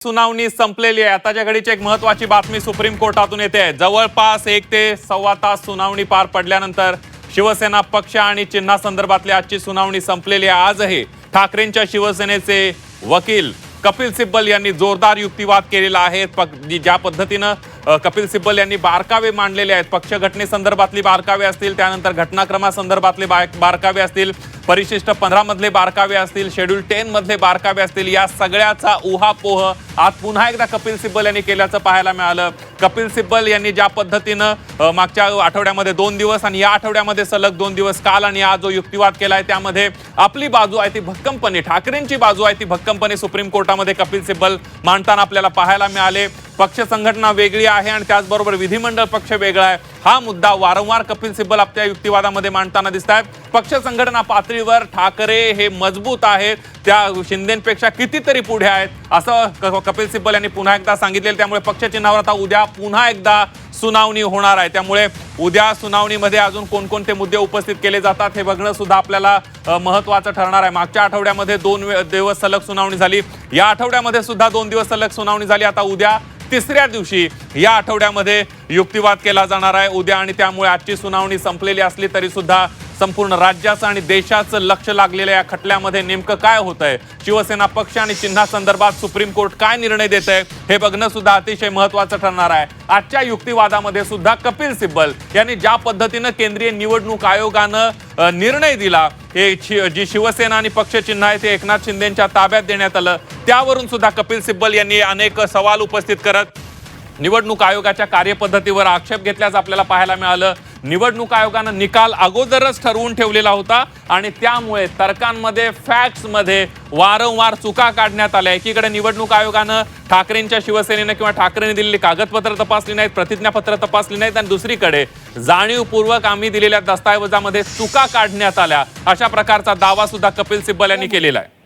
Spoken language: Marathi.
सुनावणी संपलेली आहे। आताच्या घडीची एक महत्त्वाची बातमी सुप्रीम कोर्टातून येते आहे। जवळपास 1 ते सव्वा तास सुनावणी पार पडल्यानंतर शिवसेना पक्ष आणि चिन्हासंदर्भातली आजची सुनावणी संपलेली आहे। आजही ठाकरेंच्या शिवसेनेचे वकील कपिल सिब्बल यांनी जोरदार युक्तिवाद केलेला आहे। ज्या पद्धतीने कपिल सिब्बल यांनी बारकावे मांडलेले आहेत, पक्ष घटनेसंदर्भातली बारकावे असतील, त्यानंतर घटनाक्रमासंदर्भातले बारकावे असतील, परिशिष्ट 15 मधले बारकावे असतील, शेड्यूल 10 मधले बारकावे असतील, या सगळ्याचा उहापोह आज पुन्हा एकदा कपिल सिब्बल यांनी केल्याचं पाहायला मिळालं। कपिल सिब्बल यांनी ज्या पद्धतीनं मागच्या आठवड्यामध्ये 2 दिवस आणि या आठवड्यामध्ये सलग 2 दिवस काल आणि आज जो युक्तिवाद केलाय त्यामध्ये आपली बाजू आहे ती भक्कमपणे, ठाकरेंची बाजू आहे ती भक्कमपणे सुप्रीम कोर्टामध्ये कपिल सिब्बल मांडताना आपल्याला पाहायला मिळाले। पक्ष संघटना वेगळी आहे आणि त्याचबरोबर विधिमंडळ पक्ष वेगळा आहे, हा मुद्दा वारंवार कपिल सिब्बल आपल्या युक्तिवादामध्ये मांडताना दिसतात। पक्ष संघटना पातळीवर ठाकरे हे मजबूत आहेत, त्या शिंदेपेक्षा कितीतरी पुढे आहेत असं कपिल सिब्बल यांनी पुन्हा एकदा सांगितले। त्यामुळे पक्ष चिन्हावर आता उद्या पुन्हा एकदा सुनावणी होणार आहे। त्यामुळे उद्या सुनावणीमध्ये अजून कोणकोणते मुद्दे उपस्थित केले जातात हे बघणं सुद्धा आपल्याला महत्त्वाचं ठरणार आहे। मागच्या आठवड्यामध्ये 2 दिवस सलग सुनावणी झाली, या आठवड्यामध्ये सुद्धा 2 दिवस सलग सुनावणी झाली। आता उद्या तिसऱ्या दिवशी या आठवड्यामध्ये युक्तिवाद केला जाणार आहे उद्या, आणि त्यामुळे आजची सुनावणी संपलेली असली तरी सुद्धा संपूर्ण राज्याचं आणि देशाचं लक्ष लागलेल्या या खटल्यामध्ये नेमकं काय होतंय, शिवसेना पक्ष आणि चिन्हासंदर्भात सुप्रीम कोर्ट काय निर्णय देत आहे हे बघणं सुद्धा अतिशय महत्त्वाचं ठरणार आहे। आजच्या युक्तिवादामध्ये सुद्धा कपिल सिब्बल यांनी ज्या पद्धतीनं केंद्रीय निवडणूक आयोगानं निर्णय दिला, हे जी शिवसेना आणि पक्ष चिन्ह आहे ते एकनाथ शिंदेच्या ताब्यात देण्यात आलं, त्यावरून सुद्धा कपिल सिब्बल यांनी अनेक सवाल उपस्थित करत निवडणूक आयोगाच्या कार्यपद्धतीवर आक्षेप घेतल्याचं आपल्याला पाहायला मिळालं। निवडणूक आयोगानं निकाल अगोदरच ठरवून ठेवलेला होता आणि त्यामुळे तर्कांमध्ये, फॅक्ट्समध्ये वारंवार चुका काढण्यात आल्या। एकीकडे निवडणूक आयोगानं ठाकरेंच्या शिवसेनेनं किंवा ठाकरेंनी दिलेली कागदपत्र तपासली नाहीत, प्रतिज्ञापत्र तपासली नाहीत, आणि दुसरीकडे जाणीवपूर्वक आम्ही दिलेल्या दस्तऐवजामध्ये चुका काढण्यात आल्या, अशा प्रकारचा दावा सुद्धा कपिल सिब्बल यांनी केलेला आहे।